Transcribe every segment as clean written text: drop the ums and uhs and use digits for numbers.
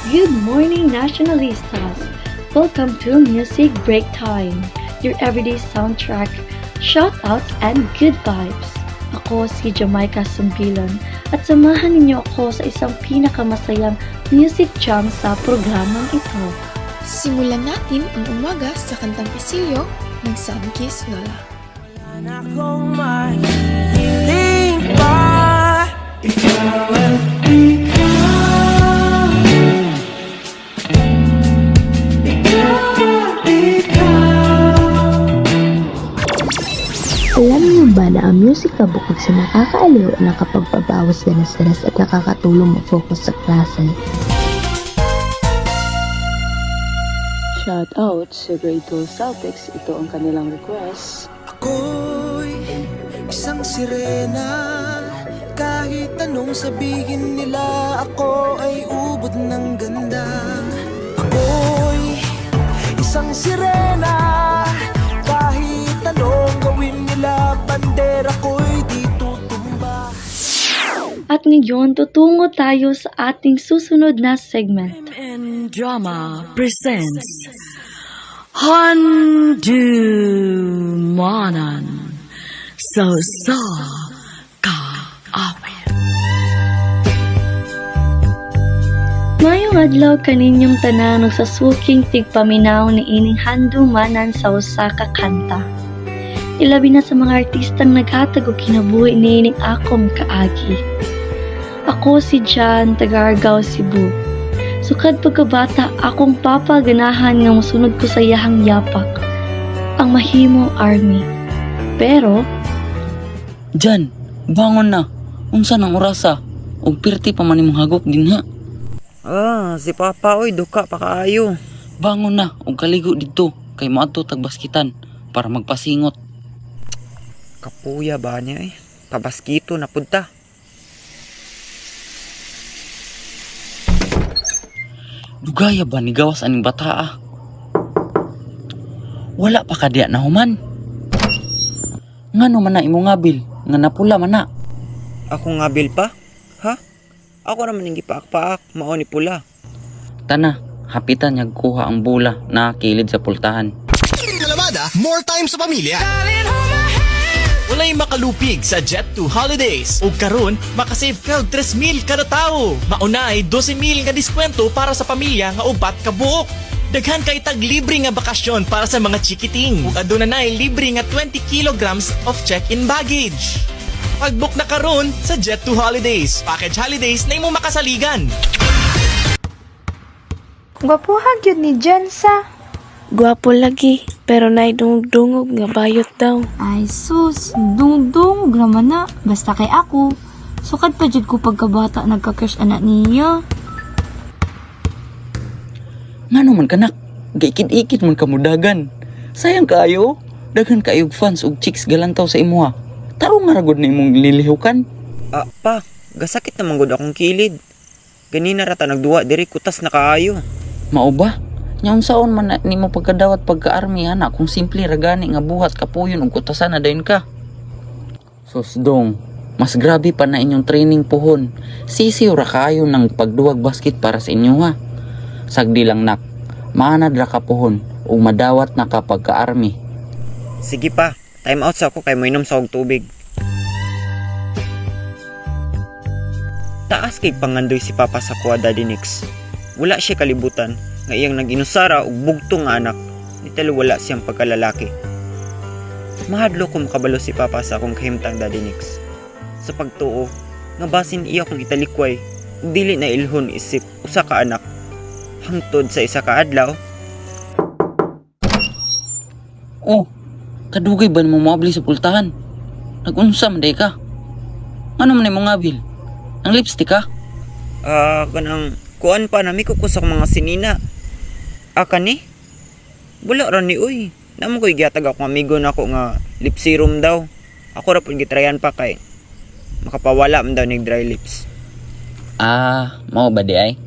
Good morning, Nationalistas! Welcome to Music Break Time, your everyday soundtrack, shoutouts, and good vibes. Ako si Jamaica Sumbilon at samahan ninyo ako sa isang pinakamasayang music jam sa programang ito. Simulan natin ang umaga sa kantang Pasilyo ng Sunkiss Lola. Sana kong mahiling pa, ikaw at ikaw, Alam niyo ba na ang musika bukod sa nakakaaliw ay nakapagpabawas din ng stress at nakakatulong mag-focus sa klase? Shout out sa Grade 2 Celtics, ito ang kanilang request. ako'y isang sirena. Kahit anong sabihin nila, ako ay ubod ng ganda. Ako'y isang sirena. Kahit anong gawin nila, bandera ko'y di tutumba. At ngayon, tutungo tayo sa ating susunod na segment. And Drama presents Handumanan So Ka Awit. Mayong adlaw kaninyong tanan sa suking tigpaminaw ni ining handumanan sa usa ka kanta. Ilabi na sa mga artistang naghatag og kinabuhi niining akom kaagi. Ako si Jan, taga-Argao, Cebu. Sukad pagkabata, akong papaganahan nga musunod ko sa iyahang yapak, ang mahimong army. Pero, Jan, bangon na. Unsa nang orasa? Og pirti pa man imong hagok dinha. Si Papa oy duka pa kaayo. Bangon na og kaligo didto kay moadto tag baskitan para magpasingot. Kapuya ba niya Pabaskito na punta. Dugaya ba ni gawas aning bataa? Wala pa ka diya na human. Ngano man na imong ngabil nga napula man na. Ako nga bil pa? Ha? Ako naman yung gipaak-paak, mao ni pula. Tana, hapitan niya kuha ang bula na kilid sa pultahan. Kalamada, more time sa pamilya. Walay makalupig sa Jet2 Holidays. Ug karon makasave ka og 3,000 kada tawo. Maunay 12,000 nga diskwento para sa pamilya nga upat ka buok. Daghan kay tag libre nga bakasyon para sa mga chikiting. Ug aduna nay libre nga 20 kilograms of check-in baggage. Pag-book na karon sa Jet2 Holidays. Package holidays na imo makasaligan. Gwapuhag yun ni Jansa. Gwapo lagi, pero naidungog-dungog nga bayot daw. Ay sus, dungog-dungog naman na. Basta kay ako. Sukad pa jud ko pagkabata nagka-crush anak niya. Ngano man kanak? Gaikid-ikid man kamudagan. Sayang kaayo. Daghan kaayog fans ug chicks galantaw sa imuha. Tarong nga ragod na imong lilihukan. Pa, gasakit naman gud akong kilid. Ganina rata nagduwa diri kutas na kaayo. Mao ba? Nyaon saon man na nimo pagkadawat pagka-army ana kung simple ra gani nga buhat kapuyon ug kutasan na dayon ka. Susdong, mas grabe pa na inyong training pohon. Sisiw ra kayo ng pagduwag basket para sa inyo ha. Sagdi lang nak, maanad ra ka pohon ug madawat na ka pagka-army. Sige pa, time out sa ako kay moinom sa og tubig. Taas kay pangandoy si Papa sa kuha Daddy Nix. Wala siya kalibutan nga iyang nag-inusara og bugtong nga anak. Nitalo wala siyang pagkalalaki. Mahadlo ko makabalo si Papa sa akong kahimtang Daddy Nix. Sa pagtuo, nga basin iya kong italikway, dili na ilhon isip usa ka anak. Hangtod sa isa ka adlaw. Oh, kadugay ba mo moabli sa pultahan? Nagunsa man day ka? Ano man imong ngabil? Ang lipstick ka? Kanang kuan pa na ko sa mga sinina. Kani? Wala ra ni uy. Namo ko'y gihatag ako amigo nako nga lip serum daw. Ako ra pud gitrayan pa kay makapawala man daw ning dry lips. Mao ba di ay?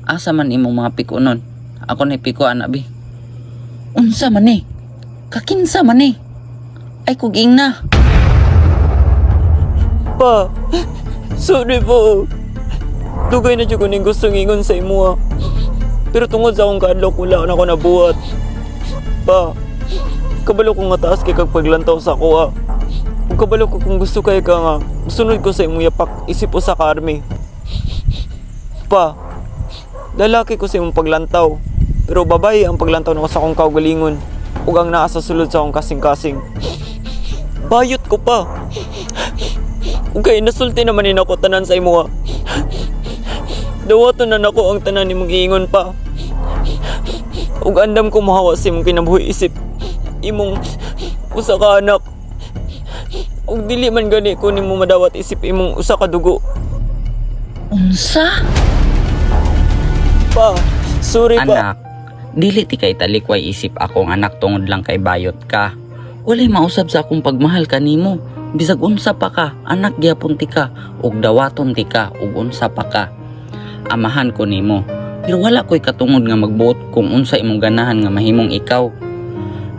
Asa man imong mga piko nun? Ako na piko ana bi. Unsa man ni? Kakinsa man ni? Ay kuging na. Pa, sorry po. Dugay na dyan ko ning gusto ngingon sa imo, pero tungod sa akong kaadlaw wala na ako nabuhat. Pa, kabalo ko nga taas kay kag paglantaw sa ako Ug kabalo ko kung gusto kay ka nga sunod ko sa imong yapak isip usa ka army. Pa, lalaki ko sa imong paglantaw, pero babae ang paglantaw nako sa akong kaugalingon ug ang naa sa sulod sa akong kasing-kasing. Bayot ko pa. Ug kay nasulti naman ni nako tanan sa imo. Dawaton na nako ang tanan nimong giingon pa. Ug andam ko mohawa sa imong kinabuhi isip imong usa ka anak. Ug dili man gani ko nimo madawat isip imong usa ka dugo. Unsa? Pa, sorry pa. Anak, dili ti kay talikway isip akong anak tungod lang kay bayot ka. Walay mausab sa akong pagmahal kanimo. Bisag unsa pa ka, anak gyapon ti ka, ug dawaton ti ka, ug unsa pa ka. Amahan ko nimo. Pero wala ko'y katungod nga magbuot kung unsa imong ganahan nga mahimong ikaw.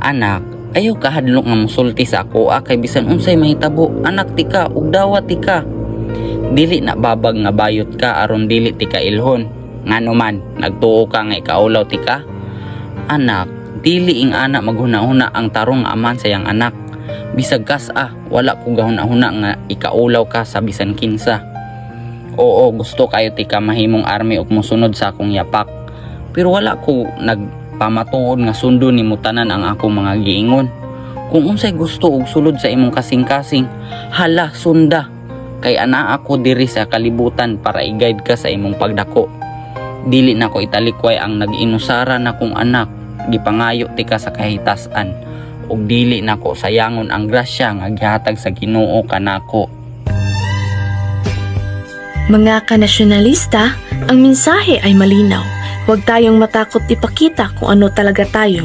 Anak, ayaw ka hadlok nga musulti sa ako kay bisan unsay mahitabo, anak ti ka, ug dawat ti ka. Dili na babag nga bayot ka aron dili ti ka ilhon. Ngano man, nagtuo ka nga ikaulaw ti ka. Anak, dili ing anak maghuna-huna ang tarong aman sa iyang anak. Bisag kas wala ko gahuna-huna nga ikaulaw ka sa bisan kinsa. Oo, gusto kayo ti ka mahimong army ug mosunod sa akong yapak. Pero wala ko nagpamatuod nga sundo ni mutanan ang akong mga giingon. Kung unsay gusto ug sulod sa imong kasing-kasing, hala sunda. Kay ana ako diri sa kalibutan para i-guide ka sa imong pagdako. Dili na ko italikway ang nag-inusara na kong anak, gipangayo ti ka sa kahitasan, ug dili na ko sayangon ang grasya nga gihatag sa Ginoo kanako. Mga kanasyonalista, ang mensahe ay malinaw. Huwag tayong matakot ipakita kung ano talaga tayo.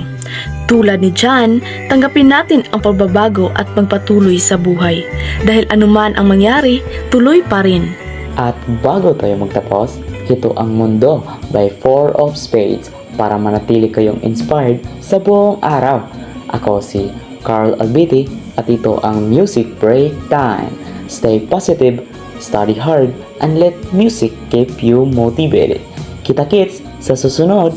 Tulad ni John, tanggapin natin ang pagbabago at magpatuloy sa buhay. Dahil anuman ang mangyari, tuloy pa rin. At bago tayo magtapos, ito ang Mundo by Four of Spades para manatili kayong inspired sa buong araw. Ako si Carl Albiti at ito ang Music Break Time. Stay positive, study hard, and let music keep you motivated. Kita-kits sa susunod!